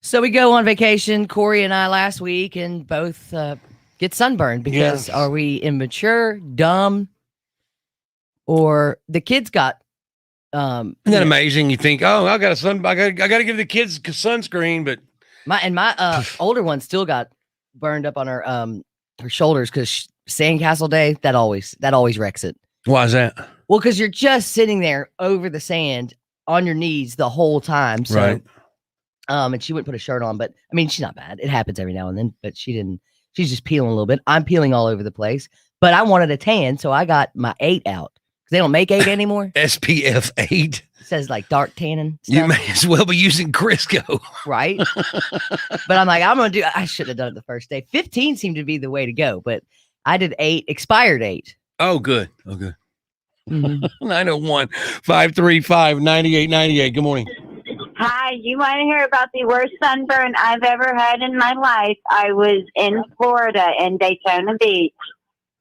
So we go on vacation, Corey and I last week, and both get sunburned because are we immature, dumb, or the kids got Isn't that amazing? You think, oh, I got to give the kids sunscreen, but my older one still got burned up on her shoulders because sandcastle day that always wrecks it. Why is that? Well, because you're just sitting there over the sand on your knees the whole time. So, right. And she wouldn't put a shirt on, but I mean, she's not bad. It happens every now and then, but she didn't. She's just peeling a little bit. I'm peeling all over the place, but I wanted a tan, so I got my 8 out because they don't make 8 anymore. SPF 8. It says like dark tanning stuff. You may as well be using Crisco, right? But I'm like, I should have done it the first day. 15 seemed to be the way to go, but I did 8, expired 8. Oh, good. Oh, good. Mm-hmm. 901-535-9898. Good morning. Hi, you want to hear about the worst sunburn I've ever had in my life? I was in Florida in Daytona Beach.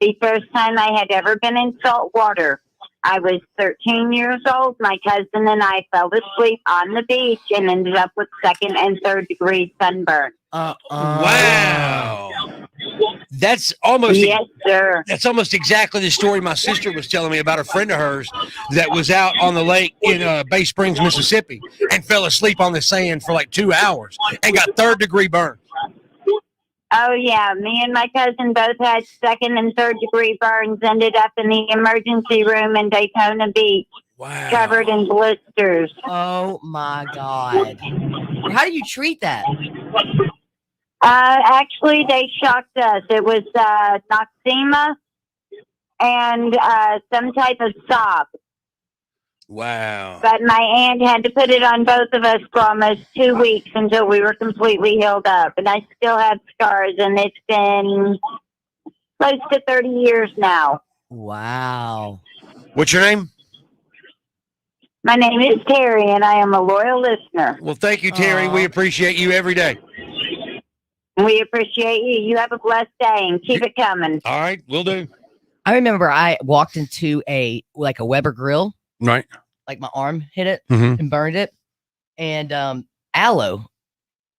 The first time I had ever been in salt water. I was 13 years old. My cousin and I fell asleep on the beach and ended up with 2nd and 3rd degree sunburn. Wow. That's almost yes, sir. That's almost exactly the story my sister was telling me about a friend of hers that was out on the lake in Bay Springs, Mississippi, and fell asleep on the sand for like 2 hours and got 3rd degree burns. Oh, yeah. Me and my cousin both had 2nd and 3rd degree burns, ended up in the emergency room in Daytona Beach. Wow. Covered in blisters. Oh, my God. How do you treat that? Actually, they shocked us. It was Noxema and some type of sop. Wow. But my aunt had to put it on both of us for almost 2 weeks until we were completely healed up. And I still have scars, and it's been close to 30 years now. Wow. What's your name? My name is Terry, and I am a loyal listener. Well, thank you, Terry. We appreciate you every day. We appreciate you. You have a blessed day, and keep it coming. All right, we'll do. I remember I walked into a Weber grill. Right. Like my arm hit it and burned it. And aloe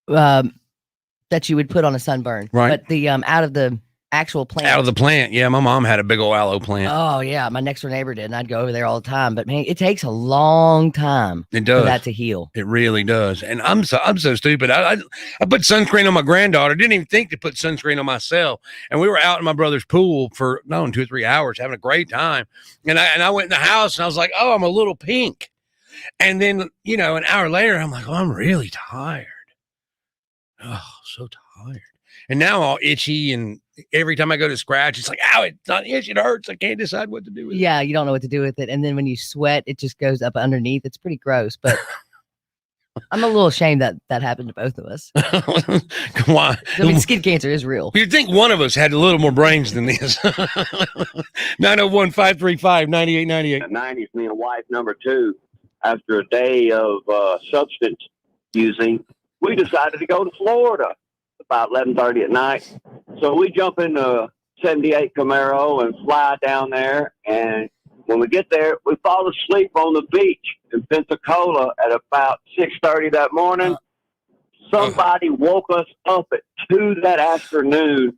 that you would put on a sunburn. Right. But the out of the actual plant. Out of the plant. Yeah, my mom had a big old aloe plant. Oh, yeah. My next door neighbor did, and I'd go over there all the time. But, man, it takes a long time for that to heal. It really does. And I'm so stupid. I put sunscreen on my granddaughter. Didn't even think to put sunscreen on myself. And we were out in my brother's pool for 2 or 3 hours having a great time. And I went in the house, and I was like, oh, I'm a little pink. And then, an hour later, I'm like, oh, I'm really tired. Oh, so tired. And now all itchy, and every time I go to scratch, it's like, ow, it's not itchy, it hurts. I can't decide what to do with it. Yeah, you don't know what to do with it. And then when you sweat, it just goes up underneath. It's pretty gross, but I'm a little ashamed that happened to both of us. Why? I mean, skin cancer is real. You'd think one of us had a little more brains than this. 901-535-9898. The 90s, me and wife number 2, after a day of substance using, we decided to go to Florida about 11:30 at night. So we jump in the 78 Camaro and fly down there. And when we get there, we fall asleep on the beach in Pensacola at about 6:30 that morning. Somebody woke us up at 2 that afternoon,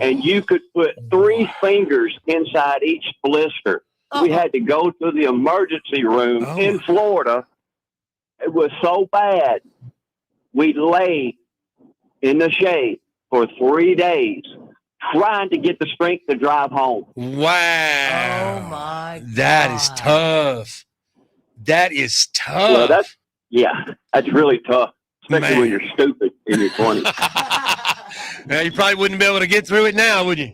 and you could put 3 fingers inside each blister. We had to go to the emergency room in Florida. It was so bad. We laid in the shade for 3 days, trying to get the strength to drive home. Wow. Oh, my God. That is tough. That is tough. Well, that's really tough, especially when you're stupid in your 20s. You probably wouldn't be able to get through it now, would you?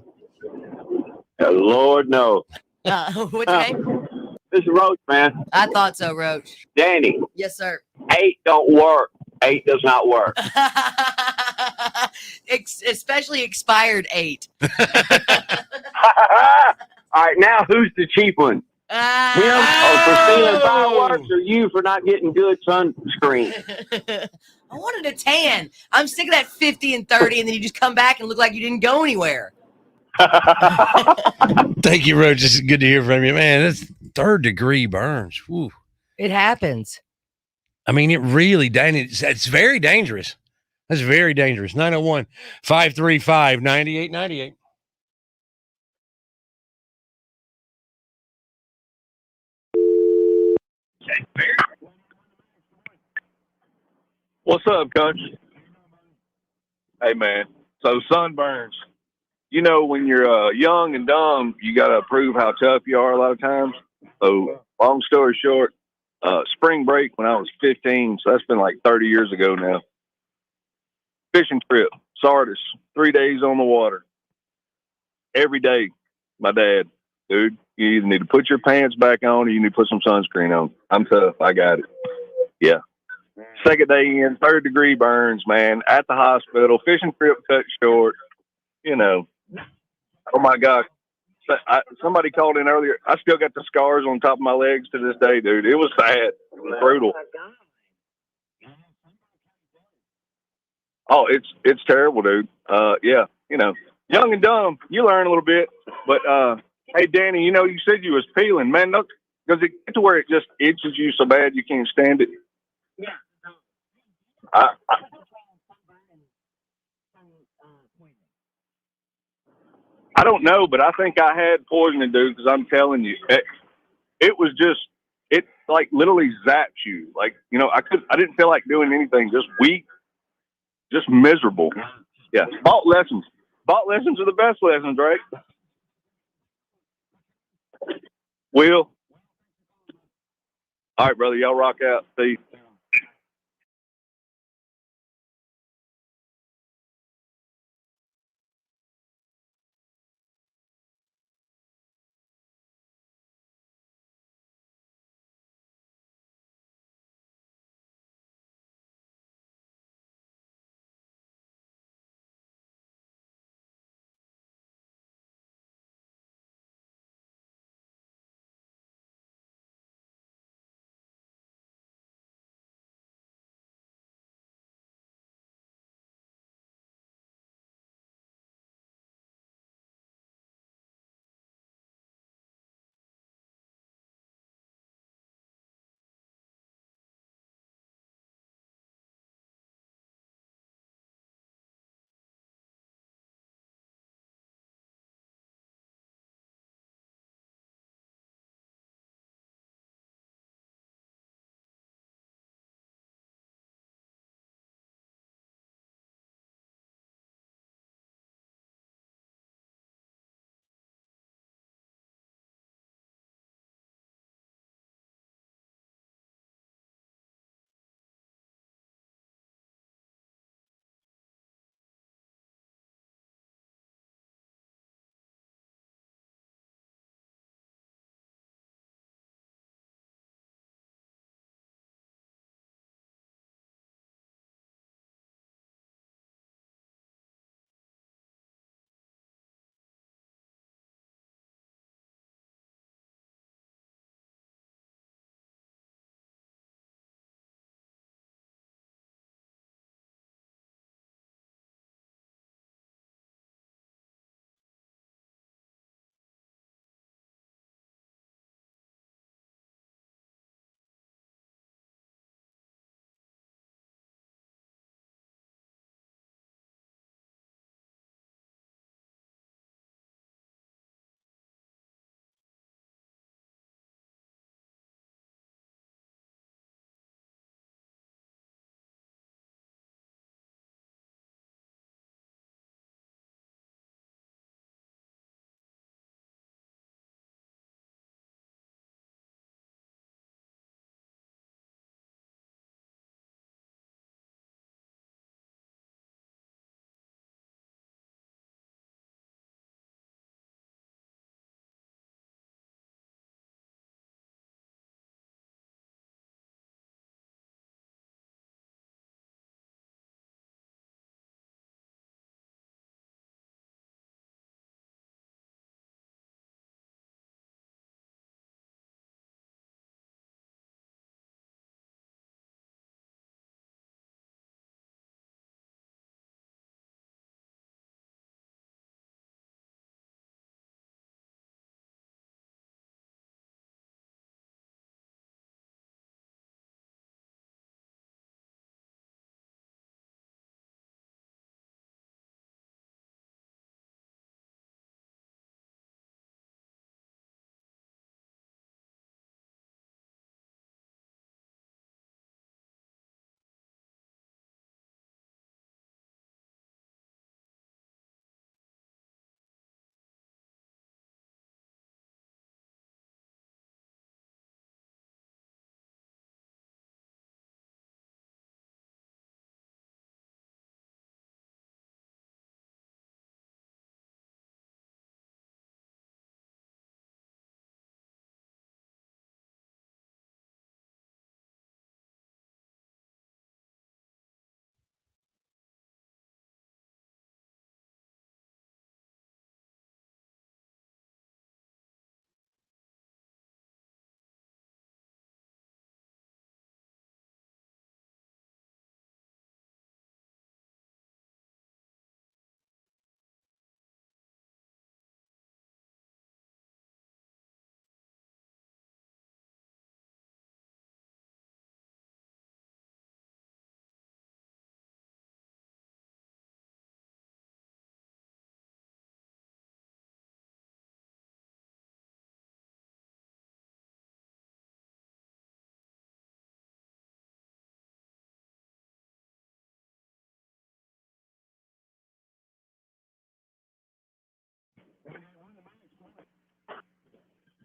Lord, no. What's your name? This is Roach, man. I thought so, Roach. Danny. Yes, sir. 8 don't work. 8 does not work. Especially expired 8. All right, now who's the cheap one? Him for stealing fireworks, or you for not getting good sunscreen? I wanted a tan. I'm sick of that 50 and 30, and then you just come back and look like you didn't go anywhere. Thank you, Roach. It's good to hear from you, man. That's 3rd degree burns. Whew. It happens. I mean, it really, it's very dangerous. That's very dangerous. 901-535-9898. What's up, Coach? Hey, man. So sunburns. You know, when you're young and dumb, you got to prove how tough you are a lot of times. So, long story short, spring break when I was 15, so that's been like 30 years ago now. Fishing trip, Sardis, 3 days on the water. Every day, my dad, dude, you either need to put your pants back on or you need to put some sunscreen on. I'm tough. I got it. Yeah. Second day in, 3rd-degree burns, man, at the hospital, fishing trip cut short, you know. Oh, my God. Somebody called in earlier. I still got the scars on top of my legs to this day, dude. It was sad. It was brutal. Oh, it's terrible, dude. Yeah, you know, young and dumb, you learn a little bit. But, hey, Danny, you know, you said you was peeling. Man, look, does it get to where it just itches you so bad you can't stand it? I, I don't know, but I think I had poisoning, dude, because I'm telling you, it was just, it like literally zaps you. Like, you know, I didn't feel like doing anything, just weak, just miserable. Yeah. Bought lessons. Bought lessons are the best lessons, right? Will. All right, brother. Y'all rock out. See you.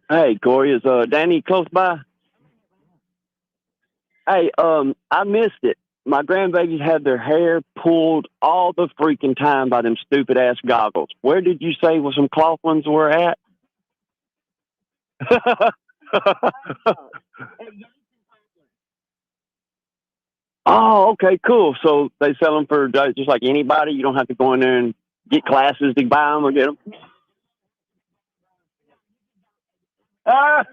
Hey, Corey, is Danny close by? Hey, I missed it. My grandbabies had their hair pulled all the freaking time by them stupid ass goggles. Where did you say was some cloth ones were at? Oh, okay, cool. So they sell them for just like anybody. You don't have to go in there and get classes to buy them or get them. Ah!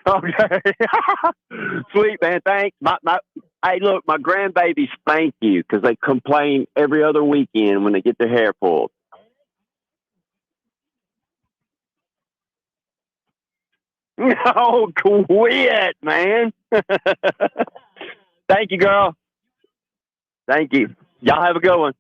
Okay. Sweet, man. Thanks. Hey, look, my grandbabies thank you because they complain every other weekend when they get their hair pulled. Oh, quit, man. Thank you, girl. Thank you. Y'all have a good one.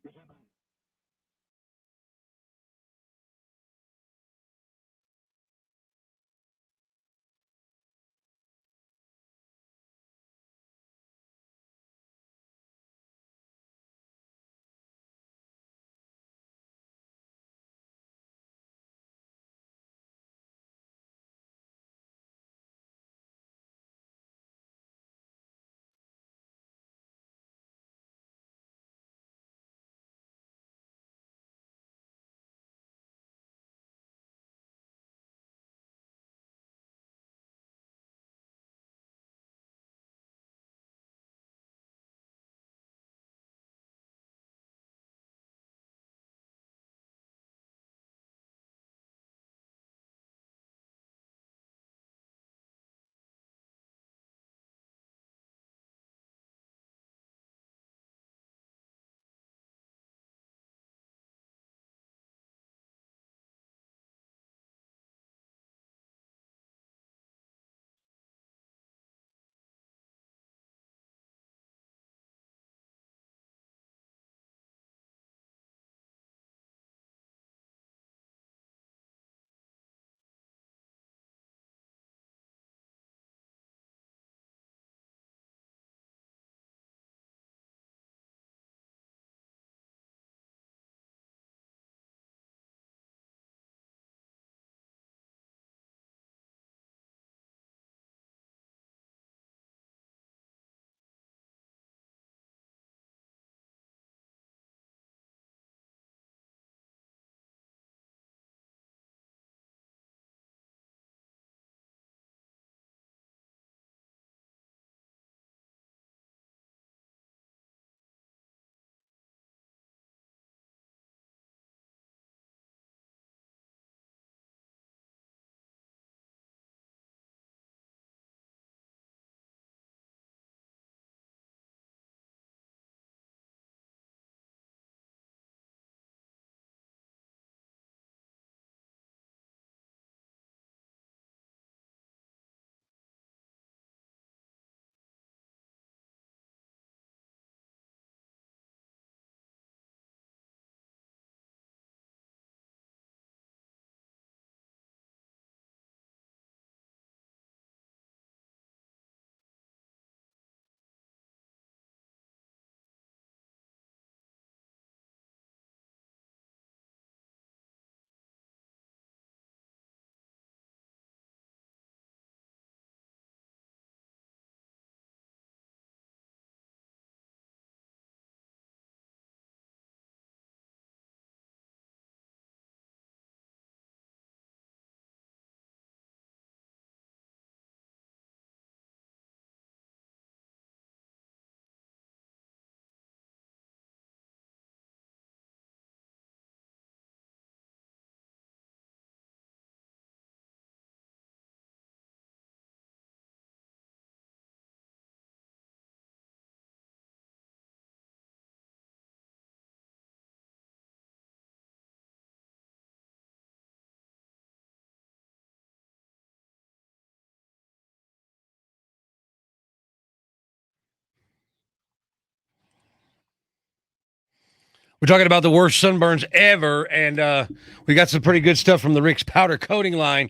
We're talking about the worst sunburns ever, and we got some pretty good stuff from the Rick's powder coating line.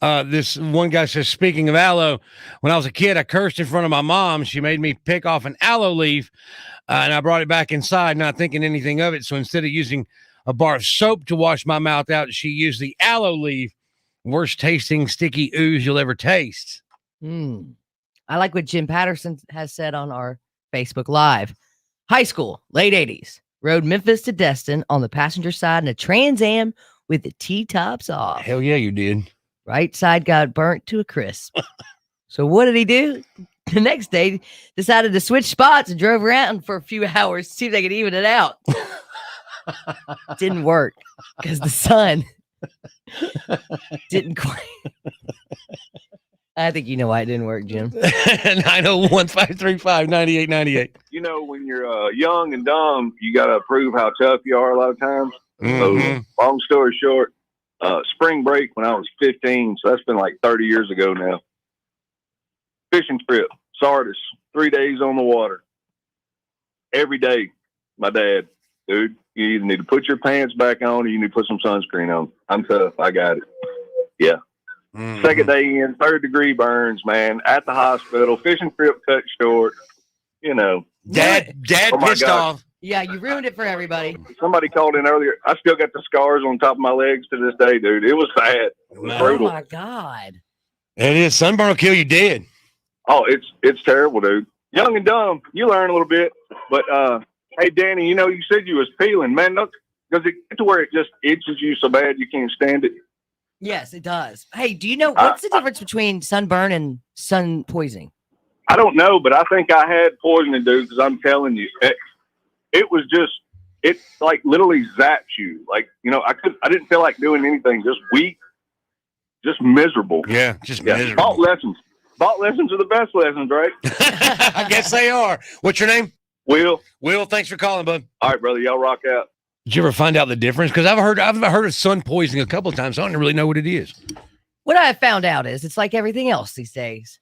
This one guy says, speaking of aloe, when I was a kid, I cursed in front of my mom. She made me pick off an aloe leaf, and I brought it back inside, not thinking anything of it. So instead of using a bar of soap to wash my mouth out. She used the aloe leaf. Worst tasting sticky ooze you'll ever taste. I like what Jim Patterson has said on our Facebook Live. High school, late 80s. Rode Memphis to Destin on the passenger side in a Trans Am with the T-tops off. Hell yeah, you did. Right side got burnt to a crisp. So what did he do? The next day, decided to switch spots and drove around for a few hours to see if they could even it out. Didn't work because the sun didn't quite. I think you know why it didn't work, Jim. 901-535-9898. You know, when you're young and dumb, you got to prove how tough you are a lot of times. So, long story short, spring break when I was 15, so that's been like 30 years ago now. Fishing trip, Sardis, 3 days on the water. Every day, my dad, dude, you either need to put your pants back on or you need to put some sunscreen on. I'm tough. I got it. Yeah. Second day in, 3rd-degree burns, man, at the hospital, fishing trip cut short, you know. Dad pissed off. Yeah, you ruined it for everybody. Somebody called in earlier. I still got the scars on top of my legs to this day, dude. It was sad. It was brutal. Oh, my God. It is. Sunburn will kill you dead. Oh, it's terrible, dude. Young and dumb, you learn a little bit. But, hey, Danny, you know, you said you was peeling. Man, does it get to where it just itches you so bad you can't stand it? Yes, it does. Hey, do you know what's the difference between sunburn and sun poisoning? I don't know, but I think I had poisoning, dude, because I'm telling you, it was just, it like literally zaps you. Like, you know, I didn't feel like doing anything, just weak, just miserable. Yeah, just miserable. Bought lessons are the best lessons, right? I guess they are. What's your name? Will, thanks for calling, bud. all right, brother, y'all rock out. Did you ever find out the difference? Because I've heard of sun poisoning a couple of times. I don't really know what it is. What I have found out is it's like everything else these days.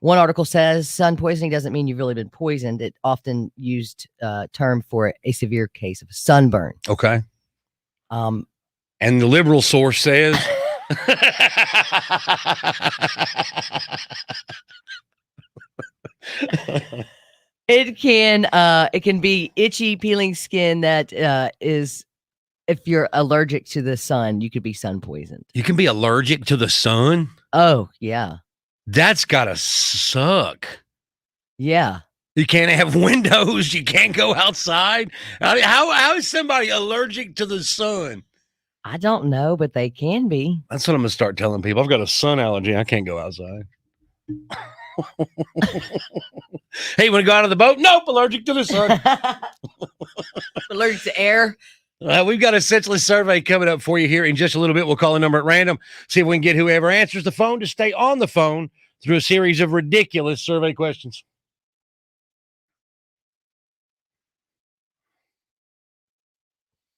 One article says sun poisoning doesn't mean you've really been poisoned. It often used term for a severe case of sunburn. Okay. And the liberal source says it can be itchy, peeling skin that is, if you're allergic to the sun, you could be sun poisoned. You can be allergic to the sun? Oh, yeah. That's gotta suck. Yeah. You can't have windows. You can't go outside. How is somebody allergic to the sun? I don't know, but they can be. That's what I'm going to start telling people. I've got a sun allergy. I can't go outside. Hey, you want to go out of the boat? Nope, allergic to the sun. Allergic to air. We've got a senseless survey coming up for you here in just a little bit. We'll call a number at random, see if we can get whoever answers the phone to stay on the phone through a series of ridiculous survey questions.